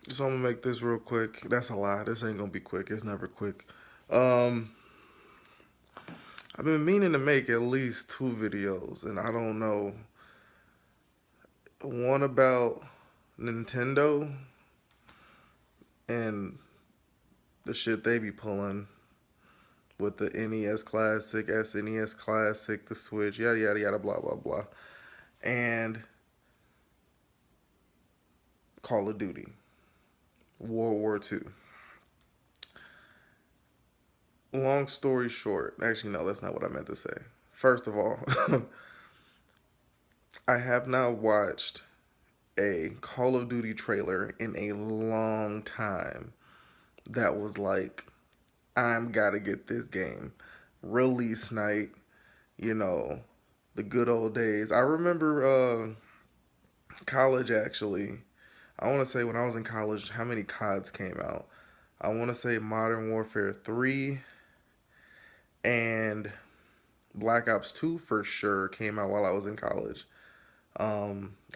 So I'm gonna make this real quick. That's a lie. This ain't gonna be quick. It's never quick. Um, I've been meaning to make at least two videos, and I don't know. One about Nintendo and the shit they be pulling with the NES Classic, SNES Classic, the Switch, yada yada yada, blah blah blah, and Call of Duty, World War II. Long story short, actually no, that's not what I meant to say. First of all, I have not watched a Call of Duty trailer in a long time that was like, I'm gotta get this game. Release night, you know, the good old days. I remember college actually. I want to say when I was in college, how many CODs came out? I want to say Modern Warfare 3 and Black Ops 2 for sure came out while I was in college.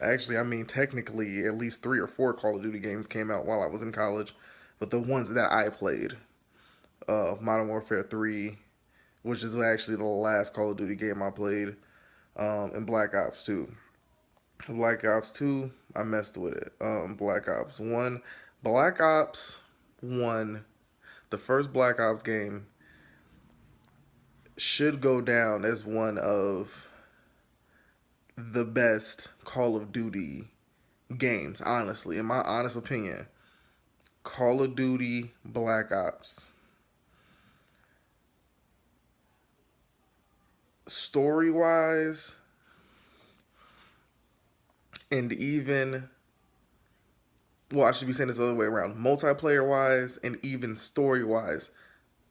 Actually, I mean, technically, at least three or four Call of Duty games came out while I was in college, but the ones that I played, Modern Warfare 3, which is actually the last Call of Duty game I played, and Black Ops 2. Black Ops 2, I messed with it. Black Ops 1, Black Ops 1, the first Black Ops game should go down as one of the best Call of Duty games, honestly, in my honest opinion. Call of Duty Black Ops. Story wise, and even, well, I should be saying this the other way around. Multiplayer wise, and even story wise,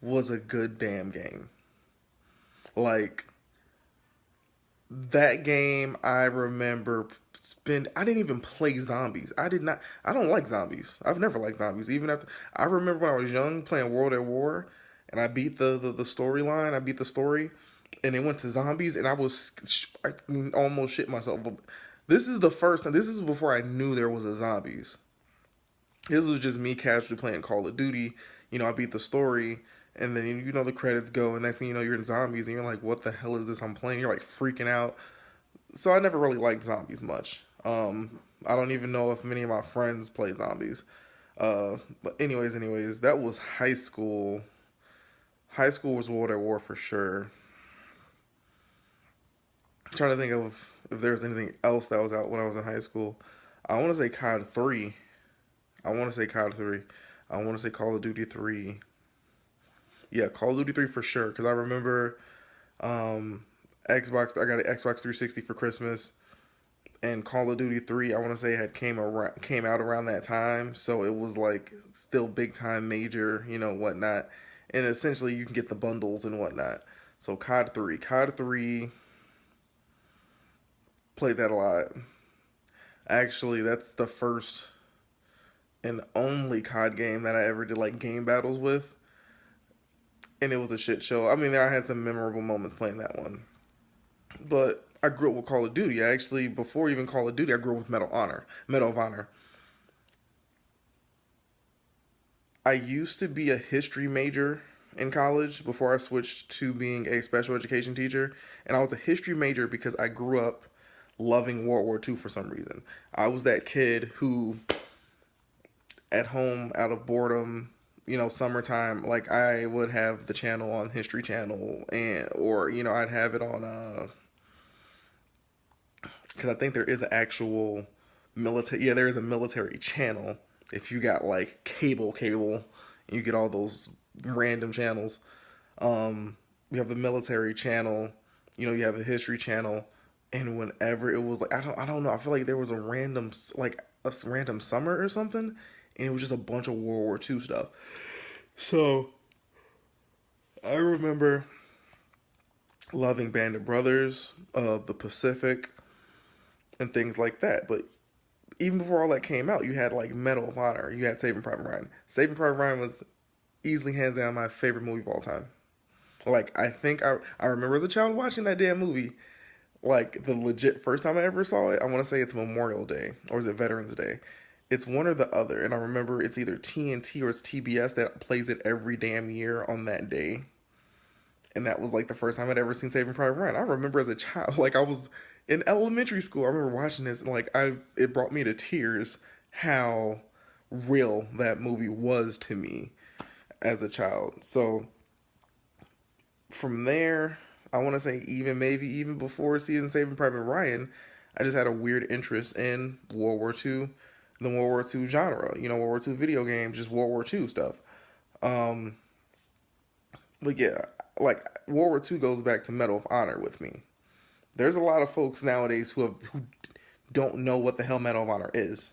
was a good damn game. Like, that game, I remember I didn't even play zombies. I did not. I don't like zombies. I've never liked zombies. Even after I remember when I was young playing World at War, and I beat the storyline. I beat the story, and it went to zombies, and I almost shit myself. But this is the first time. This is before I knew there was a zombies. This was just me casually playing Call of Duty. I beat the story, and then the credits go, and next thing you know, you're in zombies, and you're like, "What the hell is this I'm playing?" You're like freaking out. So I never really liked zombies much. I don't even know if many of my friends played zombies. But anyways, that was high school. High school was World at War for sure. I'm trying to think of if there was anything else that was out when I was in high school. I want to say COD 3. I want to say COD 3. I want to say Call of Duty 3. Yeah, Call of Duty 3 for sure. Because I remember um, Xbox. I got an Xbox 360 for Christmas, and Call of Duty 3. I want to say had came out around that time, so it was like still big time major, whatnot. And essentially, you can get the bundles and whatnot. So COD 3, played that a lot. Actually, that's the first and only COD game that I ever did like game battles with, and it was a shit show. I mean, I had some memorable moments playing that one, but I grew up with Call of Duty. I actually, before even Call of Duty, I grew up with Medal of Honor. I used to be a history major in college before I switched to being a special education teacher, and I was a history major because I grew up loving World War II for some reason. I was that kid who, at home, out of boredom, summertime, like I would have the channel on History Channel, and or I'd have it on because I think there is an actual military. Yeah, there is a military channel. If you got like cable, you get all those random channels. You have the military channel. You have the history channel, and whenever it was like I don't know. I feel like there was a random summer or something, and it was just a bunch of World War II stuff. So I remember loving Band of Brothers, the Pacific, and things like that. But even before all that came out, you had like Medal of Honor, you had Saving Private Ryan. Saving Private Ryan was easily hands down my favorite movie of all time. Like I think I remember as a child watching that damn movie. Like the legit first time I ever saw it, I want to say it's Memorial Day or is it Veterans Day? It's one or the other, and I remember it's either TNT or it's TBS that plays it every damn year on that day. And that was like the first time I'd ever seen Saving Private Ryan. I remember as a child, like I was in elementary school. I remember watching this, and like it brought me to tears how real that movie was to me as a child. So from there, I want to say even maybe even before seeing Saving Private Ryan, I just had a weird interest in World War II, the World War II genre. You know, World War II video games, just World War II stuff. Um, but yeah, like World War II goes back to Medal of Honor with me. There's a lot of folks nowadays who don't know what the hell Medal of Honor is.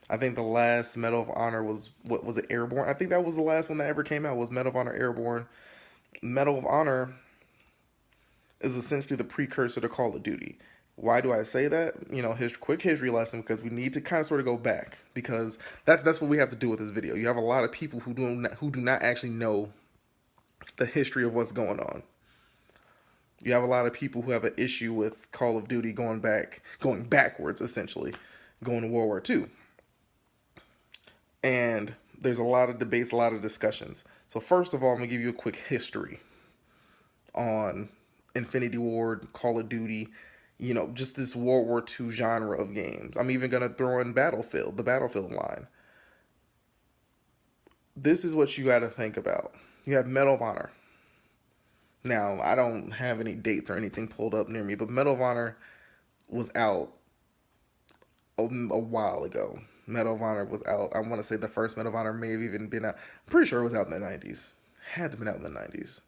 I think the last Medal of Honor was, what was it, Airborne? I think that was the last one that ever came out, was Medal of Honor Airborne. Medal of Honor is essentially the precursor to Call of Duty. Why do I say that? You know, quick history lesson, because we need to kind of sort of go back, because that's what we have to do with this video. You have a lot of people who do not actually know the history of what's going on. You have a lot of people who have an issue with Call of Duty going backwards, essentially, going to World War II. And there's a lot of debates, a lot of discussions. So first of all, I'm going to give you a quick history on Infinity Ward, Call of Duty, you know, just this World War II genre of games. I'm even going to throw in Battlefield, the Battlefield line. This is what you got to think about. You have Medal of Honor. Now, I don't have any dates or anything pulled up near me, but Medal of Honor was out a while ago. Medal of Honor was out. I want to say the first Medal of Honor may have even been out. I'm pretty sure it was out in the 90s. Had to have been out in the 90s.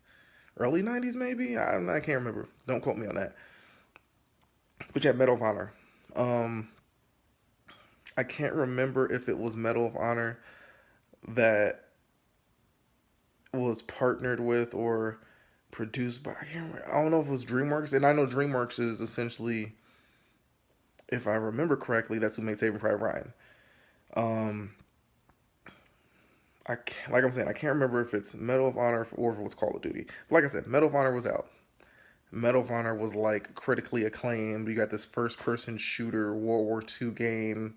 Early 90s, maybe? I can't remember. Don't quote me on that. But yeah, Medal of Honor. I can't remember if it was Medal of Honor that was partnered with or produced by, I don't know if it was DreamWorks. And I know DreamWorks is essentially, if I remember correctly, that's who made Saving Private Ryan. Like I'm saying, I can't remember if it's Medal of Honor or if it was Call of Duty. But like I said, Medal of Honor was out. Medal of Honor was like critically acclaimed. You got this first-person shooter World War II game.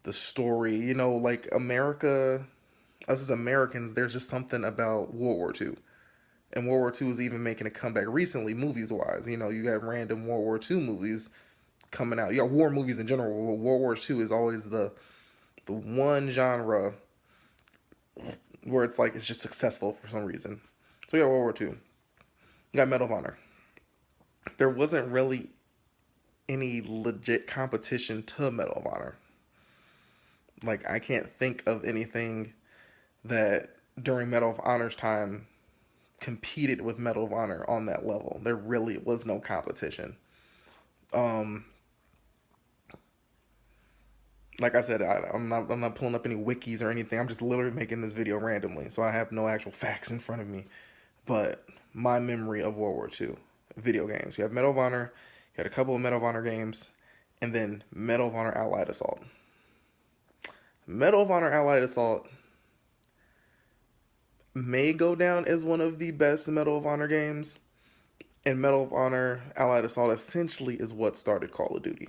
The story, you know, like America, us as Americans, there's just something about World War II. And World War II is even making a comeback recently, movies-wise. You know, you got random World War II movies coming out. You got war movies in general. World War II is always the one genre where it's like it's just successful for some reason. So you got World War II. You got Medal of Honor. There wasn't really any legit competition to Medal of Honor. Like, I can't think of anything that during Medal of Honor's time competed with Medal of Honor on that level. There really was no competition. Like I said, I'm not pulling up any wikis or anything. I'm just literally making this video randomly, so I have no actual facts in front of me. But my memory of World War II, video games. You have Medal of Honor, you had a couple of Medal of Honor games, and then Medal of Honor Allied Assault. Medal of Honor Allied Assault may go down as one of the best Medal of Honor games, and Medal of Honor Allied Assault essentially is what started Call of Duty.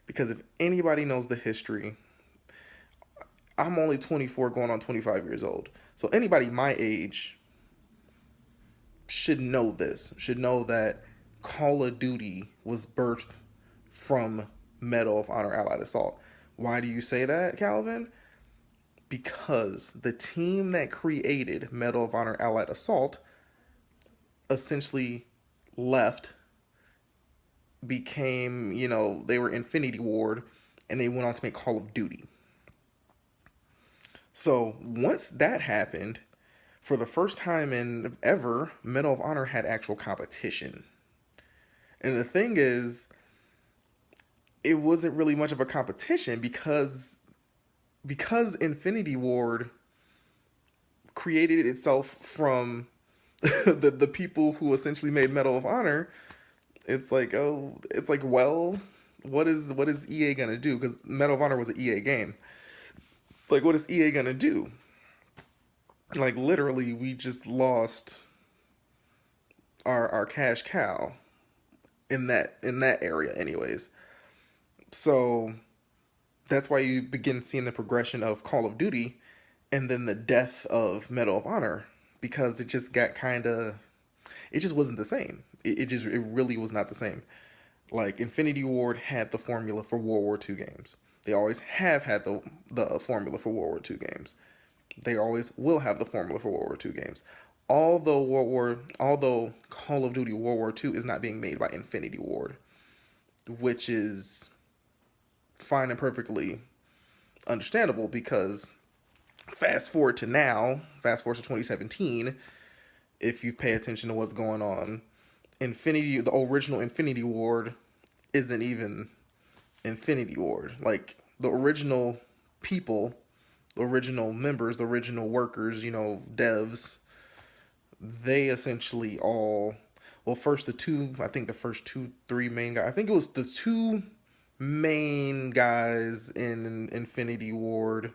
Because if anybody knows the history, I'm only 24 going on 25 years old. So anybody my age should know this, should know that Call of Duty was birthed from Medal of Honor Allied Assault. Why do you say that, Calvin? Because the team that created Medal of Honor Allied Assault essentially left, became, you know, they were Infinity Ward, and they went on to make Call of Duty. So once that happened, for the first time in ever, Medal of Honor had actual competition. And the thing is, it wasn't really much of a competition because Infinity Ward created itself from the people who essentially made Medal of Honor. It's like, well, what is EA gonna do? Because Medal of Honor was an EA game. Like, what is EA gonna do? Like, literally, we just lost our cash cow in that area, anyways. So that's why you begin seeing the progression of Call of Duty and then the death of Medal of Honor, because it just got kind of, it just wasn't the same. It really was not the same. Like Infinity Ward had the formula for World War II games. They always have had the formula for World War II games. They always will have the formula for World War II games. Although Call of Duty World War II is not being made by Infinity Ward, which is fine and perfectly understandable, because fast forward to now, fast forward to 2017, if you pay attention to what's going on, the original Infinity Ward isn't even Infinity Ward. Like, the original people, the original members, the original workers, devs, they essentially all, well, first the two, I think the first two, three main guys, I think it was the two main guys in Infinity Ward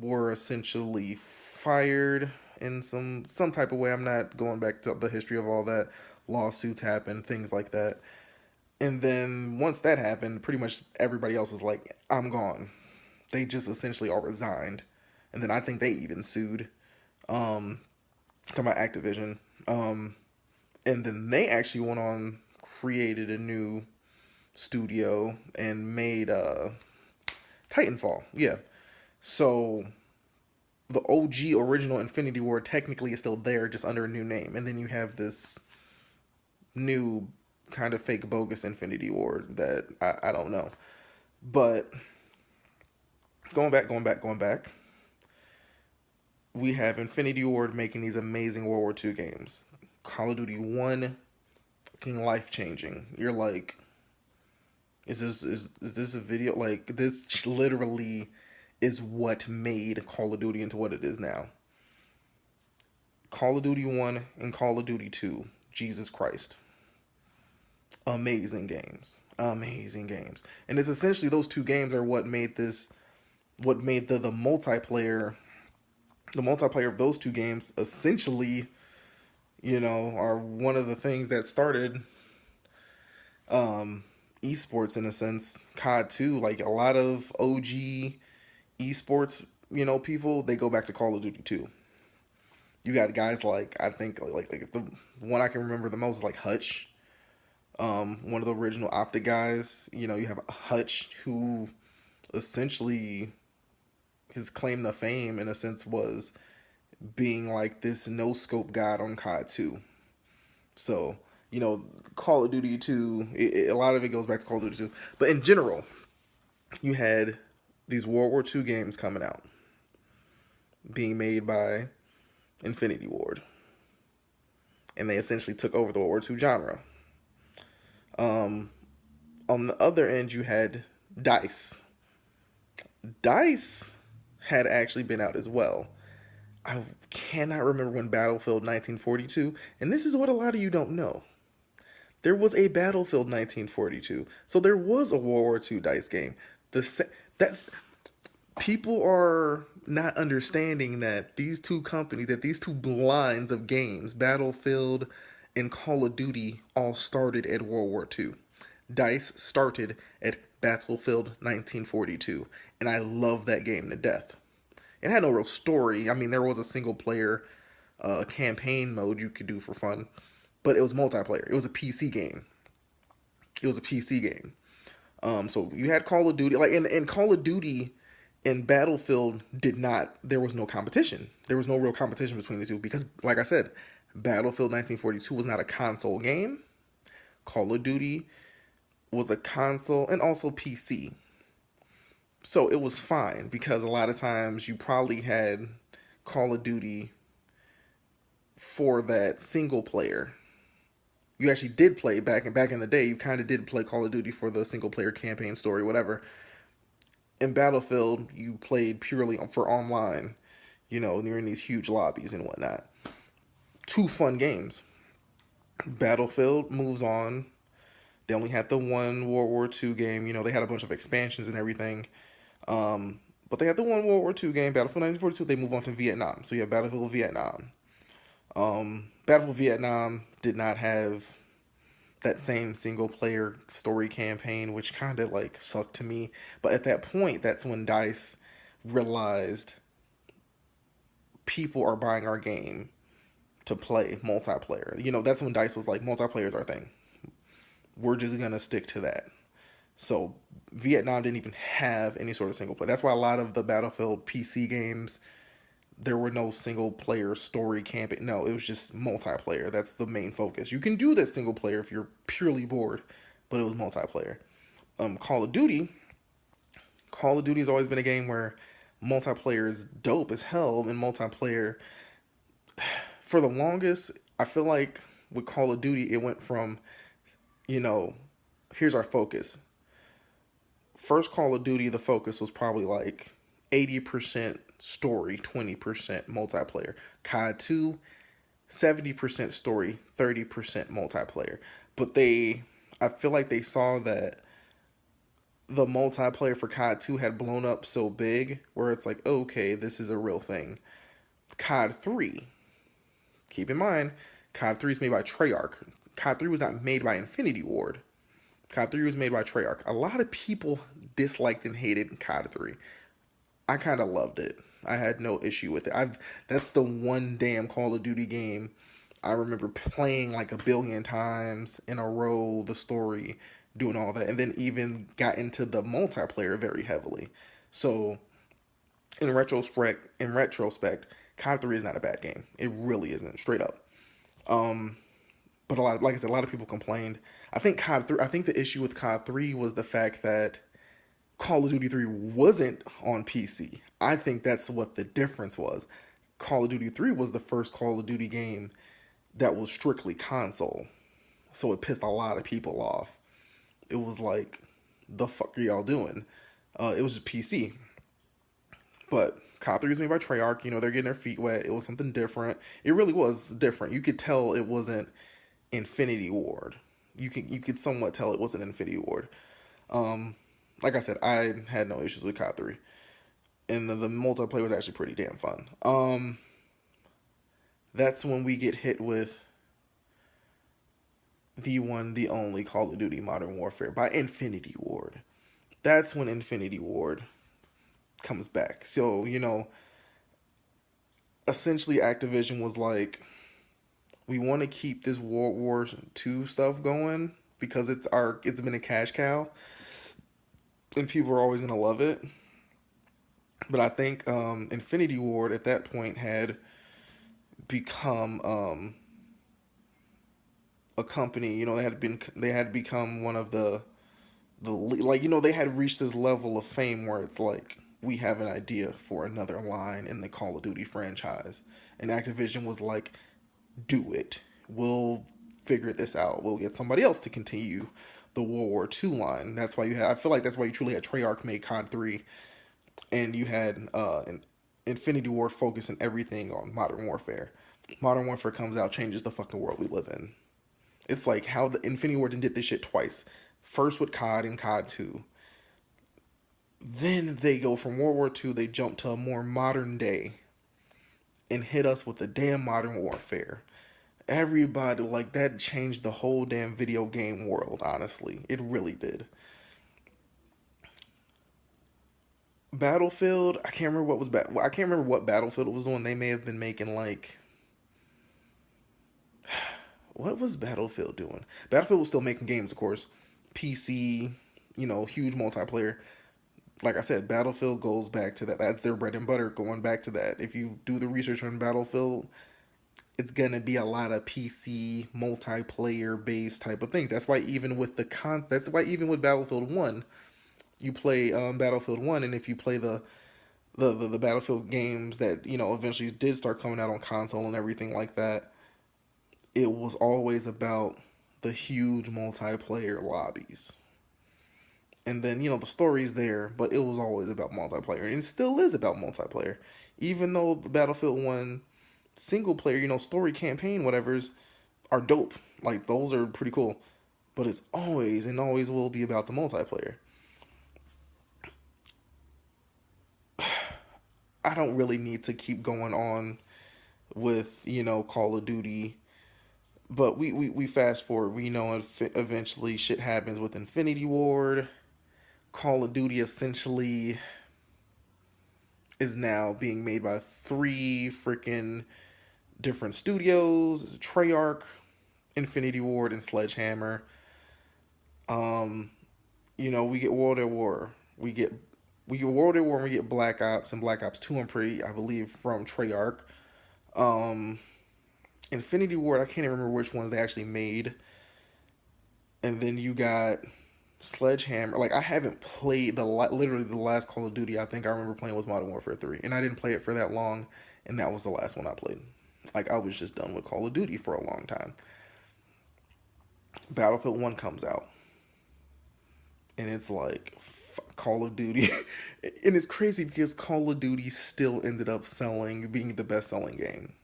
were essentially fired in some type of way. I'm not going back to the history of all that. Lawsuits happened, things like that. And then once that happened, pretty much everybody else was like, I'm gone. They just essentially all resigned. And then I think they even sued. To my Activision. And then they actually went on, created a new studio and made Titanfall. Yeah. So the OG original Infinity Ward technically is still there, just under a new name. And then you have this new kind of fake bogus Infinity Ward that I don't know. But going back, we have Infinity Ward making these amazing World War II games. Call of Duty 1, fucking life-changing. You're like, is this a video? Like, this literally is what made Call of Duty into what it is now. Call of Duty 1 and Call of Duty 2, Jesus Christ. Amazing games. Amazing games. And it's essentially those two games are what made the multiplayer, the multiplayer of those two games essentially, are one of the things that started esports in a sense. COD 2, like a lot of OG esports, people, they go back to Call of Duty 2. You got guys like, I think like the one I can remember the most is like Hutch. One of the original Optic guys. You have Hutch, who essentially his claim to fame in a sense was being like this no scope god on COD 2. So, Call of Duty 2, a lot of it goes back to Call of Duty 2. But in general, you had these World War II games coming out, being made by Infinity Ward. And they essentially took over the World War II genre. On the other end, you had DICE. DICE had actually been out as well. I cannot remember when Battlefield 1942, and this is what a lot of you don't know. There was a Battlefield 1942, so there was a World War II DICE game. People are not understanding that these two companies, that these two lines of games, Battlefield and Call of Duty, all started at World War II. DICE started at Battlefield 1942, and I love that game to death. It had no real story. I mean, there was a single player campaign mode you could do for fun, but it was multiplayer. It was a PC game. So you had Call of Duty, like in Call of Duty and Battlefield there was no competition. There was no real competition between the two because, like I said, Battlefield 1942 was not a console game. Call of Duty was a console and also PC. So it was fine because a lot of times you probably had Call of Duty for that single player. You actually did play back in the day. You kind of did play Call of Duty for the single player campaign story, whatever. In Battlefield, you played purely for online. You're in these huge lobbies and whatnot. Two fun games. Battlefield moves on. They only had the one World War II game. They had a bunch of expansions and everything. But they had the one World War II game, Battlefield 1942. They move on to Vietnam. So you have Battlefield Vietnam. Battlefield Vietnam did not have that same single player story campaign, which kind of like sucked to me. But at that point, that's when DICE realized people are buying our game to play multiplayer. That's when DICE was like, multiplayer is our thing. We're just gonna stick to that. So Vietnam didn't even have any sort of single player. That's why a lot of the Battlefield PC games, there were no single player story campaign. No, it was just multiplayer. That's the main focus. You can do that single player if you're purely bored, but it was multiplayer. Call of Duty. Call of Duty has always been a game where multiplayer is dope as hell, and multiplayer, for the longest, I feel like with Call of Duty, it went from, you know, here's our focus. First Call of Duty, the focus was probably like 80% story, 20% multiplayer. COD 2, 70% story, 30% multiplayer. But I feel like they saw that the multiplayer for COD 2 had blown up so big where it's like, okay, this is a real thing. COD 3, keep in mind, COD 3 is made by Treyarch. COD 3 was not made by Infinity Ward. COD 3 was made by Treyarch. A lot of people disliked and hated COD 3. I kind of loved it. I had no issue with it. That's the one damn Call of Duty game I remember playing like a billion times in a row, the story, doing all that, and then even got into the multiplayer very heavily. So in retrospect, COD 3 is not a bad game. It really isn't, straight up. But like I said, a lot of people complained. I think the issue with COD 3 was the fact that Call of Duty 3 wasn't on PC. I think that's what the difference was. Call of Duty 3 was the first Call of Duty game that was strictly console. So it pissed a lot of people off. It was like, the fuck are y'all doing? It was a PC. But COD 3 was made by Treyarch. They're getting their feet wet. It was something different. It really was different. You could tell it wasn't Infinity Ward. You could somewhat tell it wasn't Infinity Ward. Like I said, I had no issues with COD 3. And the multiplayer was actually pretty damn fun. That's when we get hit with the one, the only Call of Duty Modern Warfare by Infinity Ward. That's when Infinity Ward comes back. So, essentially Activision was like, we want to keep this World War II stuff going because it's been a cash cow and people are always going to love it. But I think Infinity Ward at that point had become a company. They had become one of the they had reached this level of fame where it's like, we have an idea for another line in the Call of Duty franchise, and Activision was like, do it. We'll figure this out. We'll get somebody else to continue the World War II line. I feel like that's why you truly had Treyarch make COD 3, and you had an Infinity Ward focusing everything on Modern Warfare. Modern Warfare comes out, changes the fucking world we live in. It's like how the Infinity Ward did this shit twice. First with COD and COD 2. Then they go from World War II, they jump to a more modern day and hit us with the damn Modern Warfare. Everybody, like, that changed the whole damn video game world, honestly. It really did. Battlefield, I can't remember what Battlefield was doing. They may have been making like, what was Battlefield doing? Battlefield was still making games, of course. PC, huge multiplayer. Like I said, Battlefield goes back to that. That's their bread and butter, going back to that. If you do the research on Battlefield, it's going to be a lot of PC multiplayer based type of thing. That's why even with Battlefield 1, you play Battlefield 1, and if you play the Battlefield games that, eventually did start coming out on console and everything like that, it was always about the huge multiplayer lobbies. And then, the story's there, but it was always about multiplayer. And it still is about multiplayer. Even though the Battlefield 1 single player, story campaign, whatevers, are dope. Like, those are pretty cool. But it's always and always will be about the multiplayer. I don't really need to keep going on with, Call of Duty But we fast forward. We know eventually shit happens with Infinity Ward. Call of Duty essentially is now being made by three freaking different studios: Treyarch, Infinity Ward, and Sledgehammer. Um, we get World at War. We get World at War and we get Black Ops and Black Ops 2, I believe, from Treyarch. Um, Infinity Ward, I can't even remember which ones they actually made. And then you got Sledgehammer. Like, I haven't played literally the last Call of Duty I think I remember playing was Modern Warfare 3. And I didn't play it for that long, and that was the last one I played. Like, I was just done with Call of Duty for a long time. Battlefield 1 comes out. And it's like, Call of Duty. And it's crazy because Call of Duty still ended up being the best selling game.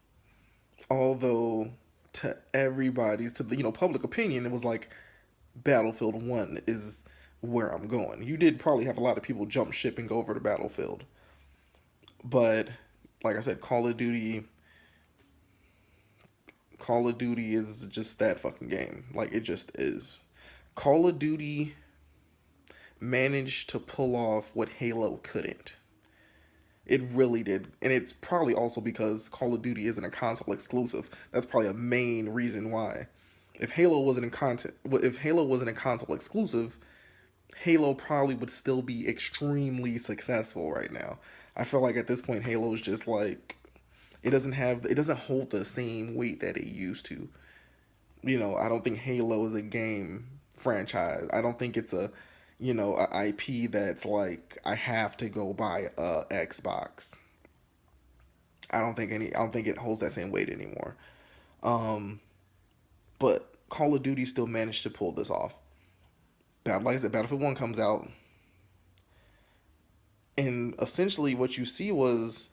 Although, to everybody's, to the, public opinion, it was like, Battlefield 1 is where I'm going. You did probably have a lot of people jump ship and go over to Battlefield. But, like I said, Call of Duty is just that fucking game. Like, it just is. Call of Duty managed to pull off what Halo couldn't. It really did. And it's probably also because Call of Duty isn't a console exclusive. That's probably a main reason why. If Halo wasn't a console exclusive, Halo probably would still be extremely successful right now. I feel like at this point Halo is just like, it doesn't hold the same weight that it used to. I don't think Halo is a game franchise. I don't think it's a IP that's like, I have to go buy a Xbox. I don't think it holds that same weight anymore. But Call of Duty still managed to pull this off. Like I said, Battlefield 1 comes out, and essentially what you see was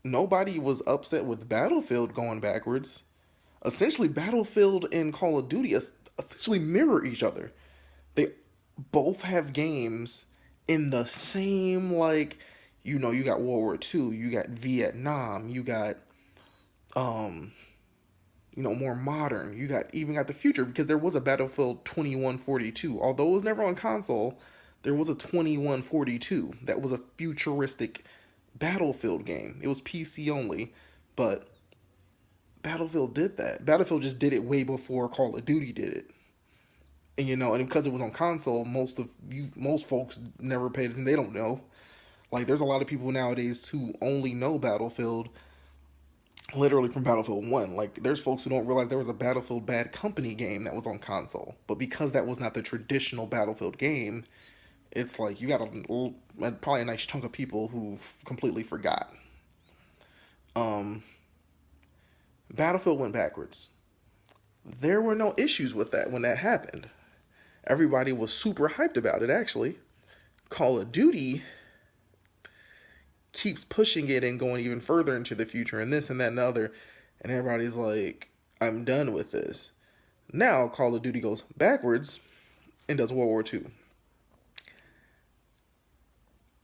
nobody was upset with Battlefield going backwards. Essentially, Battlefield and Call of Duty essentially mirror each other. They both have games in the same, like, you got World War II, you got Vietnam, you got more modern. You even got the future, because there was a Battlefield 2142. Although it was never on console, there was a 2142 that was a futuristic Battlefield game. It was PC only, but Battlefield did that. Battlefield just did it way before Call of Duty did it. And because it was on console, most folks never paid attention. They don't know. Like, there's a lot of people nowadays who only know Battlefield literally from Battlefield 1. Like, there's folks who don't realize there was a Battlefield Bad Company game that was on console. But because that was not the traditional Battlefield game, it's like you got probably a nice chunk of people who completely forgot. Battlefield went backwards. There were no issues with that when that happened. Everybody was super hyped about it, actually. Call of Duty keeps pushing it and going even further into the future and this and that and the other. And everybody's like, I'm done with this. Now Call of Duty goes backwards and does World War II.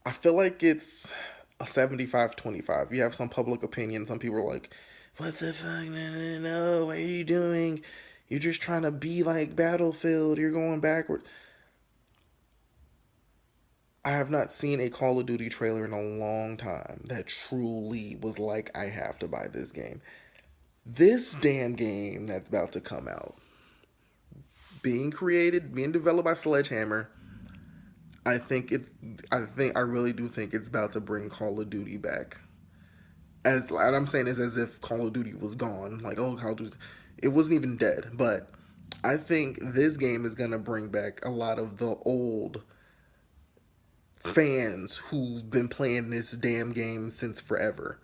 I feel like it's a 75-25. You have some public opinion. Some people are like, what the fuck? No, what are you doing? You're just trying to be like Battlefield. You're going backward. I have not seen a Call of Duty trailer in a long time that truly was like, I have to buy this game. This damn game that's about to come out, being developed by Sledgehammer, I really do think it's about to bring Call of Duty back. And I'm saying this as if Call of Duty was gone. Like, oh, Call of Duty, it wasn't even dead. But I think this game is gonna bring back a lot of the old fans who've been playing this damn game since forever.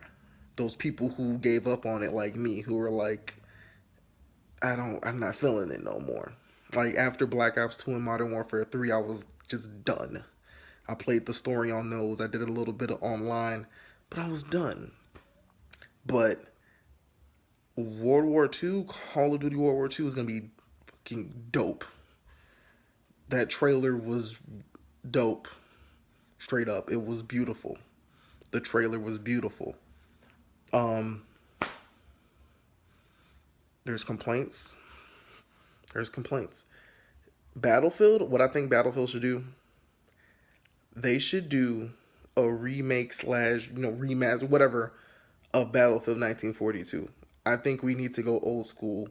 Those people who gave up on it, like me, who were like, I'm not feeling it no more. Like, after Black Ops 2 and Modern Warfare 3, I was just done. I played the story on those. I did a little bit of online, but I was done. But World War II, Call of Duty World War II is going to be fucking dope. That trailer was dope. Straight up. It was beautiful. The trailer was beautiful. That There's complaints. There's complaints. Battlefield, what I think Battlefield should do, they should do a remake slash, remaster, whatever, of Battlefield 1942. I think we need to go old school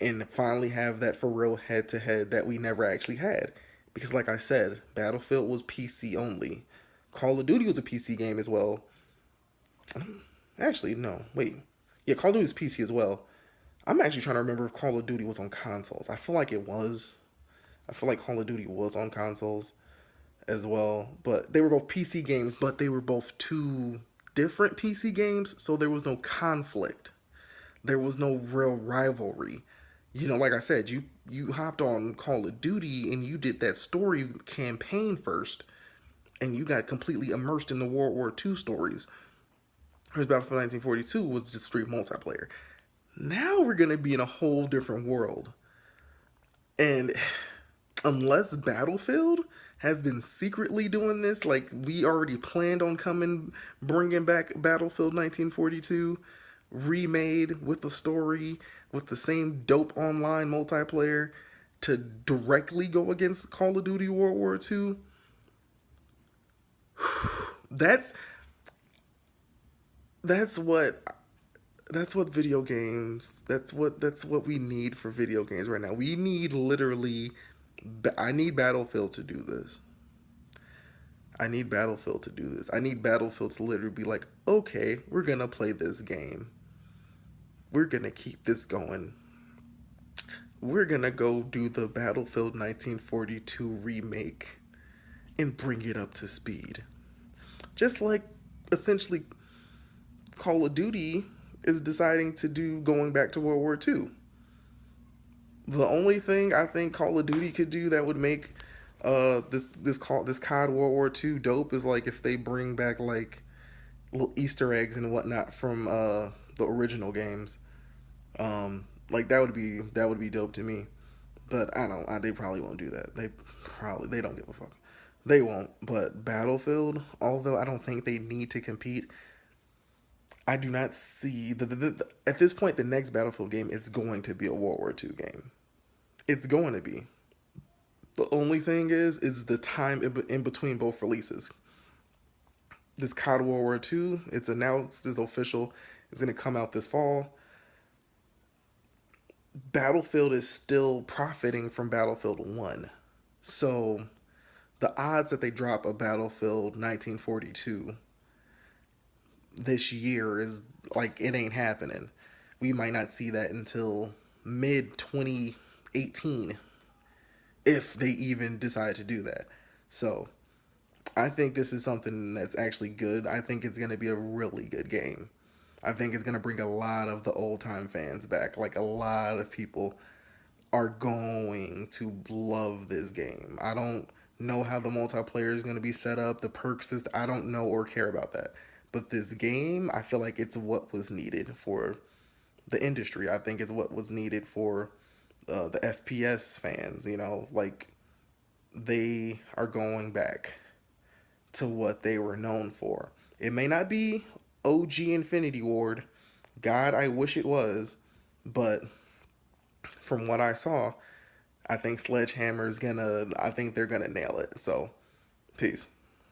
and finally have that for real head to head that we never actually had. Because, like I said, Battlefield was PC only. Call of Duty was a PC game as well. Actually, no, wait. Yeah, Call of Duty was PC as well. I'm actually trying to remember if Call of Duty was on consoles. I feel like it was. I feel like Call of Duty was on consoles as well. But they were both PC games, but they were both two different PC games, so there was no conflict. There was no real rivalry. Like I said, you hopped on Call of Duty and you did that story campaign first, and you got completely immersed in the World War II stories. Whereas Battlefield 1942 was just straight multiplayer. Now we're gonna be in a whole different world, and unless Battlefield has been secretly doing this, like we already planned on bringing back Battlefield 1942, remade with the story, with the same dope online multiplayer to directly go against Call of Duty World War II. That's what video games, that's what we need for video games right now. We need literally, I need Battlefield to do this. I need Battlefield to literally be like, okay, we're gonna play this game. We're gonna keep this going. We're gonna go do the Battlefield 1942 remake and bring it up to speed. Just like essentially Call of Duty is deciding to do going back to World War II. The only thing I think Call of Duty could do that would make this COD World War II dope is like if they bring back like little Easter eggs and whatnot from the original games. Like that would be dope to me. But they probably won't do that. They don't give a fuck. They won't. But Battlefield, although I don't think they need to compete, I do not see at this point the next Battlefield game is going to be a World War II game. It's going to be. The only thing is the time in between both releases. This COD World War II, it's announced, it's official, it's going to come out this fall. Battlefield is still profiting from Battlefield 1. So the odds that they drop a Battlefield 1942 this year is like, it ain't happening. We might not see that until mid 2018 if they even decide to do that. So I think this is something that's actually good. I think it's going to be a really good game. I think it's going to bring a lot of the old time fans back. Like, a lot of people are going to love this game. I don't know how the multiplayer is going to be set up, the perks, I don't know or care about that. But this game, I feel like it's what was needed for the industry. I think it's what was needed for the FPS fans, like they are going back to what they were known for. It may not be OG Infinity Ward. God, I wish it was. But from what I saw, I think they're gonna nail it. So, peace.